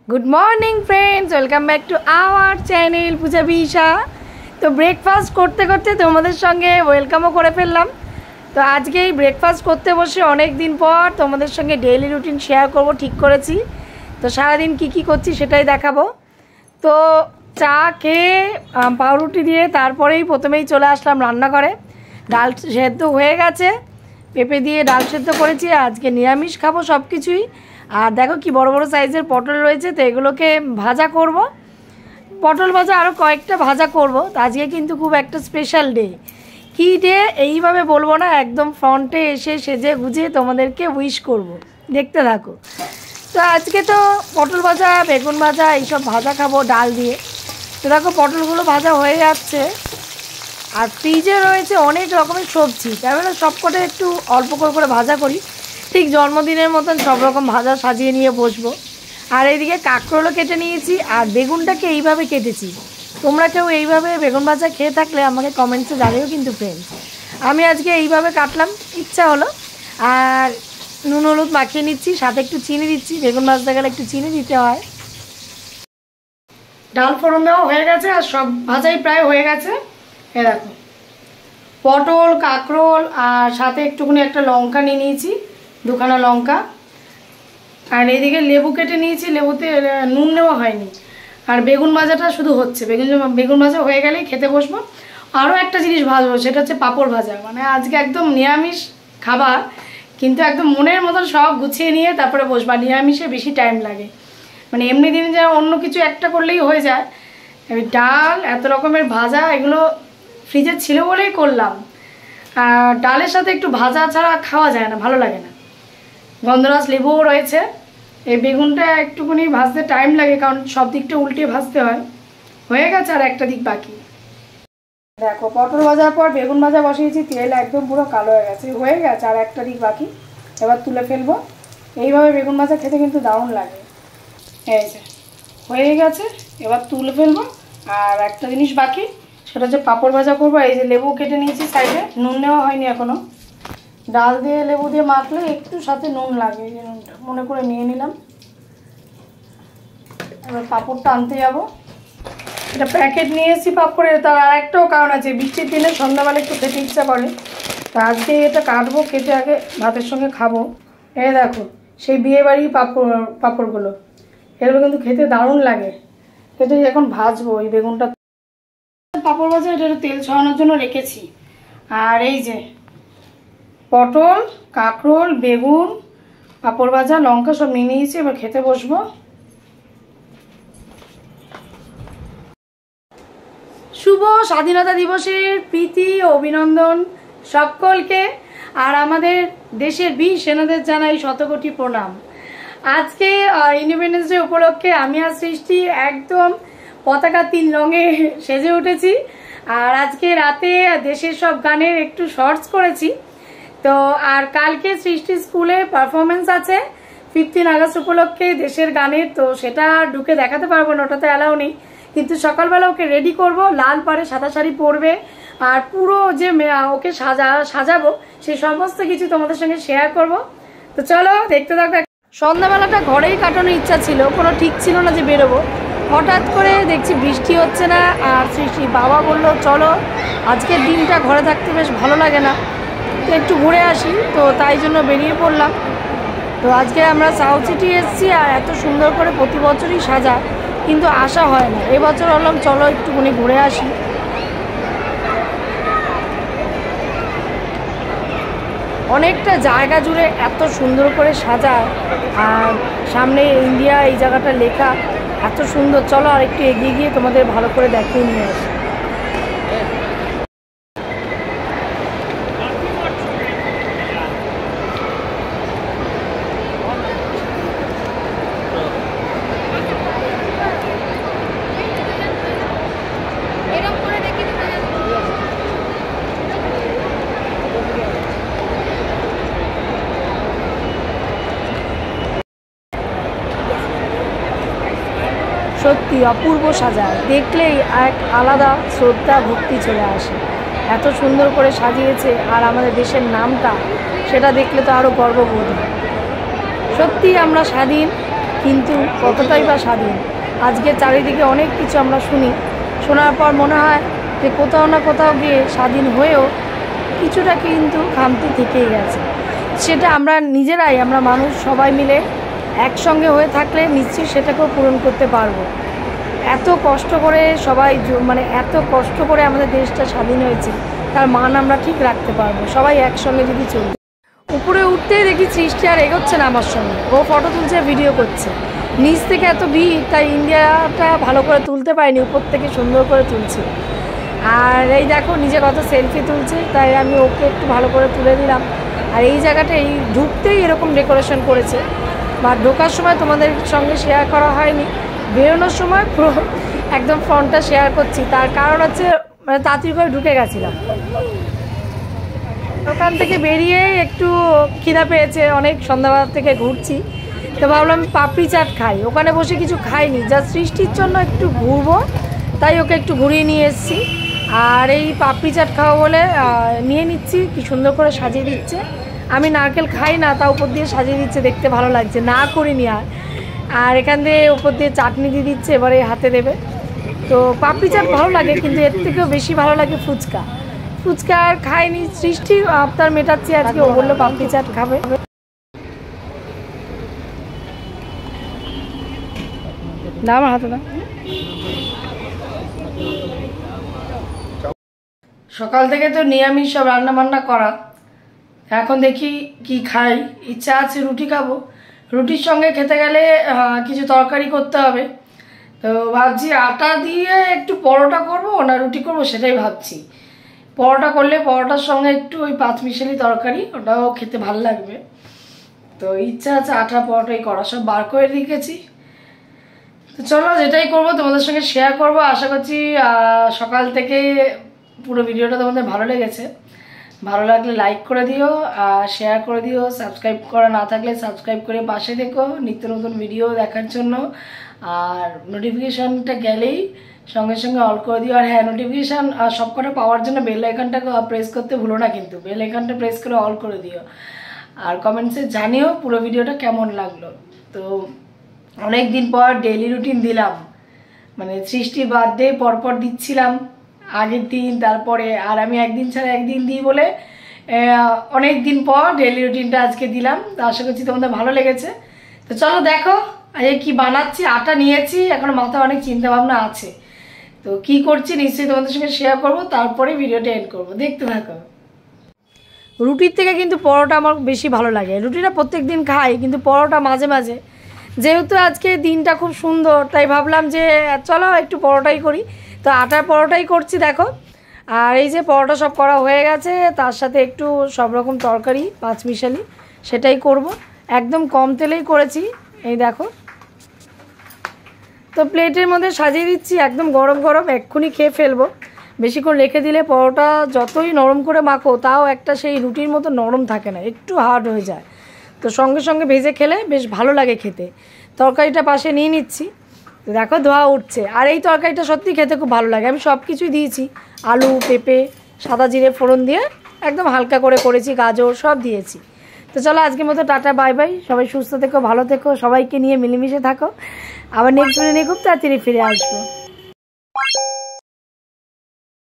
Good morning friends, welcome back to our channel Puja Bisha. तो breakfast करते करते तुम्हारे संगे वेलकामও করে ফেললাম। তো আজকে এই ব্রেকফাস্ট করতে বসে অনেক দিন পর তোমাদের সঙ্গে ডেইলি রুটিন শেয়ার করব ঠিক করেছি। তো সারাদিন কি কি করছি সেটাই দেখাবো। তো চা খেয়ে পাউরুটি দিয়ে তারপরেই প্রথমেই চলে আসলাম রান্নাঘরে। ডাল সেদ্ধ হয়ে গেছে, পেঁপে দিয়ে ডাল সেদ্ধ করেছি। আজকে নিরামিষ খাবো সব কিছুই। আর দেখো কি বড় বড় সাইজের পটল রয়েছে, তো এগুলোকে ভাজা করব। পটল ভাজা আরও কয়েকটা ভাজা করব। তো আজকে কিন্তু খুব একটা স্পেশাল ডে। কী ডে এইভাবে বলবো না, একদম ফ্রন্টে এসে সেজে গুজিয়ে তোমাদেরকে উইশ করব, দেখতে থাকো। তো আজকে তো পটল ভাজা, বেগুন ভাজা এইসব ভাজা খাবো ডাল দিয়ে। তো দেখো পটলগুলো ভাজা হয়ে যাচ্ছে। আর ফ্রিজে রয়েছে অনেক রকমের সবজি, তাই বলে সবকটা একটু অল্প করে ভাজা করি। ঠিক জন্মদিনের মতন সব রকম ভাজা সাজিয়ে নিয়ে বসবো। আর এইদিকে কাঁকরোলও কেটে নিয়েছি, আর বেগুনটাকে এইভাবে কেটেছি। তোমরা কেউ এইভাবে বেগুন ভাজা খেয়ে থাকলে আমাকে কমেন্টসে জানিও কিন্তু ফ্রেন্ডস। আমি আজকে এইভাবে কাটলাম, ইচ্ছা হলো। আর নুন হলুদ মাখিয়ে নিচ্ছি, সাথে একটু চিনি দিচ্ছি। বেগুন ভাজতে গেলে একটু চিনি দিতে হয়। ডাল ফোড়ন দেওয়া হয়ে গেছে, আর সব ভাজাই প্রায় হয়ে গেছে। এ দেখো পটল, কাঁকরোল, আর সাথে একটুখানি একটা লঙ্কা নিয়ে নিয়েছি, দুখানা লঙ্কা। আর এইদিকে লেবু কেটে নিয়েছি, লেবুতে নুন নেওয়া হয়নি। আর বেগুন ভাজাটা শুধু হচ্ছে, বেগুন ভাজা হয়ে গেলেই খেতে বসবো। আরও একটা জিনিস ভাজবো, সেটা হচ্ছে পাঁপড় ভাজা। মানে আজকে একদম নিরামিষ খাবার, কিন্তু একদম মনের মতন সব গুছিয়ে নিয়ে তারপরে বসবা। নিরামিষে বেশি টাইম লাগে, মানে এমনি দিনে যা অন্য কিছু একটা করলেই হয়ে যায়। ডাল, এত রকমের ভাজা, এগুলো ফ্রিজে ছিল বলেই করলাম। আর ডালের সাথে একটু ভাজা ছাড়া খাওয়া যায় না, ভালো লাগে না। গন্ধরাজ লেবুও রয়েছে। এই বেগুনটা একটুখানি ভাজতে টাইম লাগে, কারণ সব দিকটা উল্টে ভাজতে হয়। হয়ে গেছে, আর একটা দিক বাকি। দেখো পটল ভাজার পর বেগুন ভাজা বসিয়েছি, তেল একদম পুরো কালো হয়ে গেছে। আর একটা দিক বাকি, এবার তুলে ফেলবো। এইভাবে বেগুন ভাজা খেতে কিন্তু দারুণ লাগে। এই যে হয়ে গেছে, এবার তুলে ফেলবো। আর একটা জিনিস বাকি, সেটা হচ্ছে পাঁপড় ভাজা করবো। এই যে লেবু কেটে নিয়েছি সাইডে, নুন নেওয়া হয়নি এখনো। ডাল দিয়ে লেবু দিয়ে মাখলে একটু সাথে নুন লাগে, এই যে নুনটা মনে করে নিয়ে নিলাম। এবার পাঁপড়টা আনতে যাবো। এটা প্যাকেট নিয়ে এসেছি পাঁপড়ের। তার আর একটাও কারণ আছে, বৃষ্টির দিনে সন্ধ্যাবেলা একটু খেতে ইচ্ছা করে। তা আজকে এটা কাটবো, কেটে আগে ভাতের সঙ্গে খাবো। এই দেখো সেই বিয়েবাড়ি পাঁপড়গুলো, এগুলো কিন্তু খেতে দারুণ লাগে। এটা এখন ভাজবো এই বেগুনটা। পাঁপড় ভাজা এটা তেল ছড়ানোর জন্য রেখেছি। আর এই যে পটল, কাঁকরোল, বেগুন, পাঁপড় ভাজা, লঙ্কা সব নিয়ে নিয়েছি। এবার খেতে বসবো। শুভ স্বাধীনতা দিবসের প্রীতি ও অভিনন্দন সকলকে। আর আমাদের দেশের বীর সেনাদের জানাই শতকোটি প্রণাম। আজকে ইন্ডিপেন্ডেন্স ডে উপলক্ষে আমি আর সৃষ্টি একদম পতাকা 3 রঙে সেজে উঠেছি। আর আজকে রাতে দেশের সব গানের একটু শর্টস করেছি। তো আর কালকে সৃষ্টি স্কুলে পারফরমেন্স আছে 15 আগস্ট উপলক্ষে দেশের গানের। তো সেটা ঢুকে দেখাতে পারবো না, ওটাতে অ্যালাউ নেই। কিন্তু সকালবেলা ওকে রেডি করব, লাল পাড়ে সাদা শাড়ি পরবে। আর পুরো যে ওকে সাজাবো সেই সমস্ত কিছু তোমাদের সঙ্গে শেয়ার করব। তো চলো দেখতে থাকো। সন্ধ্যাবেলাটা ঘরেই কাটানোর ইচ্ছা ছিল, কোনো ঠিক ছিল না যে বেরোবো। হঠাৎ করে দেখছি বৃষ্টি হচ্ছে না। আর সৃষ্টি বাবা বললো চলো আজকের দিনটা ঘরে থাকতে বেশ ভালো লাগে না, তো একটু ঘুরে আসি। তো তাই জন্য বেরিয়ে পড়লাম। তো আজকে আমরা সাউথ সিটি এসেছি। আর এত সুন্দর করে প্রতি বছরই সাজায়, কিন্তু আসা হয় না। এবছর বললাম চলো একটুখানি ঘুরে আসি। অনেকটা জায়গা জুড়ে এত সুন্দর করে সাজায়। আর সামনে ইন্ডিয়া এই জায়গাটা লেখা, এত সুন্দর। চলো আর একটু এগিয়ে গিয়ে তোমাদের ভালো করে দেখিয়ে নিয়ে আসি। সত্যি অপূর্ব সাজায়, দেখলেই এক আলাদা শ্রদ্ধা ভক্তি চলে আসে। এত সুন্দর করে সাজিয়েছে। আর আমাদের দেশের নামটা, সেটা দেখলে তো আরও গর্ববোধ হয়। সত্যি আমরা স্বাধীন। কিন্তু কতটাই বা স্বাধীন। আজকে চারিদিকে অনেক কিছু আমরা শুনি, শোনার পর মনে হয় যে কোথাও না কোথাও গিয়ে স্বাধীন হয়েও কিছুটা কিন্তু খামতি থেকেই গেছে। সেটা আমরা নিজেরাই, আমরা মানুষ সবাই মিলে একসঙ্গে হয়ে থাকলে নিশ্চয়ই সেটাকেও পূরণ করতে পারবো। এত কষ্ট করে সবাই মানে এত কষ্ট করে আমাদের দেশটা স্বাধীন হয়েছে, তার মান আমরা ঠিক রাখতে পারবো সবাই একসঙ্গে যদি চলবে। উপরে উঠতেই দেখি সৃষ্টি আর এগোচ্ছে না আমার সঙ্গে, ও ফটো তুলছে, ভিডিও করছে। নিচ থেকে এত ভিড়, তাই ইন্ডিয়াটা ভালো করে তুলতে পারিনি, উপর থেকে সুন্দর করে তুলছি। আর এই দেখো নিজে কত সেলফি তুলছে, তাই আমি ওকে একটু ভালো করে তুলে দিলাম। আর এই জায়গাটা এই ঢুকতেই এরকম ডেকোরেশন করেছে, বা ঢোকার সময় তোমাদের সঙ্গে শেয়ার করা হয়নি, বেরোনোর সময় পুরো একদম ফ্রন্টটা শেয়ার করছি। তার কারণ হচ্ছে মানে তাড়াতাড়ি করে ঢুকে গেছিলাম। ওখান থেকে বেরিয়ে একটু খিদা পেয়েছে, অনেক সন্ধ্যাবেলা থেকে ঘুরছি, তো ভাবলাম পাপড়ি চাট খাই। ওখানে বসে কিছু খাইনি, যা সৃষ্টির জন্য একটু ঘুরবো, তাই ওকে একটু ঘুরিয়ে নিয়ে এসেছি। আর এই পাপড়ি চাট খাওয়া বলে নিয়ে নিচ্ছি, কি সুন্দর করে সাজিয়ে দিচ্ছে। আমি নারকেল খাই না, তা উপর দিয়ে সাজিয়ে দিচ্ছে, দেখতে ভালো লাগছে, না করিনি আর। আর এখান দিয়ে উপর দিয়ে চাটনি দিয়ে দিচ্ছে, এবারে হাতে দেবে। তো পাপড়ি চাট ভালো লাগে, কিন্তু এর থেকেও বেশি ভালো লাগে ফুচকা। ফুচকা আর খাইনি, সৃষ্টি আবদার মেটাচ্ছি আজকে, ও বললো পাপড়ি চাট খাবে। না আমার হাতে না। সকাল থেকে তো নিরামিষ সব রান্না বান্না করা, এখন দেখি কি খাই। ইচ্ছা আছে রুটি খাবো, রুটির সঙ্গে খেতে গেলে কিছু তরকারি করতে হবে। তো ভাবছি আটা দিয়ে একটু পরোটা করব না রুটি করব, সেটাই ভাবছি। পরোটা করলে পরোটার সঙ্গে একটু ওই পাঁচমিশালি তরকারি, ওটাও খেতে ভালো লাগবে। তো ইচ্ছা আছে আটা পরোটাই করা, সব বার করে রেখেছি। তো চলো যেটাই করবো তোমাদের সঙ্গে শেয়ার করব। আশা করছি সকাল থেকে পুরো ভিডিওটা তোমাদের ভালো লেগেছে। ভালো লাগলে লাইক করে দিও, শেয়ার করে দিও, সাবস্ক্রাইব করা না থাকলে সাবস্ক্রাইব করে পাশে দেখো নিত্য নতুন ভিডিও দেখার জন্য। আর নোটিফিকেশানটা গেলেই সঙ্গে সঙ্গে অল করে দিও। আর হ্যাঁ, নোটিফিকেশান সবকটা পাওয়ার জন্য বেল আইকনটা প্রেস করতে ভুলো না, কিন্তু বেল আইকনটা প্রেস করে অল করে দিও। আর কমেন্টসে জানিও পুরো ভিডিওটা কেমন লাগলো। তো অনেক দিন পর ডেইলি রুটিন দিলাম, মানে সৃষ্টির বার্থডে পরপর দিচ্ছিলাম আগের দিন, তারপরে আর আমি একদিন ছাড়া একদিন দিই বলে অনেক দিন পর ডেইলি রুটিনটা আজকে দিলাম। তো আশা করছি তোমাদের ভালো লেগেছে। তো চলো দেখো আজকে কি বানাচ্ছি। আটা নিয়েছি, এখন মাথায় অনেক চিন্তা ভাবনা আছে, তো কি করছি নিশ্চয়ই তোমাদের সঙ্গে শেয়ার করবো, তারপরে ভিডিওটা এন্ড করবো, দেখতে থাকো। রুটির থেকে কিন্তু পরোটা আমার বেশি ভালো লাগে। রুটিটা প্রত্যেক দিন খাই, কিন্তু পরোটা মাঝে মাঝে। যেহেতু আজকে দিনটা খুব সুন্দর, তাই ভাবলাম যে চলো একটু পরোটাই করি। তো আটার পরোটাই করছি দেখো। আর এই যে পরোটা সব করা হয়ে গেছে, তার সাথে একটু সব রকম তরকারি পাঁচমিশালি, সেটাই করব। একদম কম তেলেই করেছি, এই দেখো। তো প্লেটের মধ্যে সাজিয়ে দিচ্ছি, একদম গরম গরম, এক্ষুনি খেয়ে ফেলবো। বেশিক্ষণ রেখে দিলে পরোটা যতই নরম করে মাখো, তাও একটা সেই রুটির মতো নরম থাকে না, একটু হার্ড হয়ে যায়। তো সঙ্গে সঙ্গে ভেজে খেলে বেশ ভালো লাগে খেতে। তরকারিটা পাশে নিয়ে নিচ্ছি, তো দেখো ধোয়া উঠছে। আর এই তরকারিটা সত্যি খেতে খুব ভালো লাগে। আমি সব কিছুই দিয়েছি, আলু, পেঁপে, সাদা জিরে ফোড়ন দিয়ে একদম হালকা করে করেছি, গাজর সব দিয়েছি। তো চলো আজকের মতো টাটা, বাই বাই। সবাই সুস্থ থেকো, ভালো থেকো, সবাইকে নিয়ে মিলেমিশে থাকো। আবার নেক্সট ভিডিও নিয়ে খুব তাড়াতাড়ি ফিরে আসবো।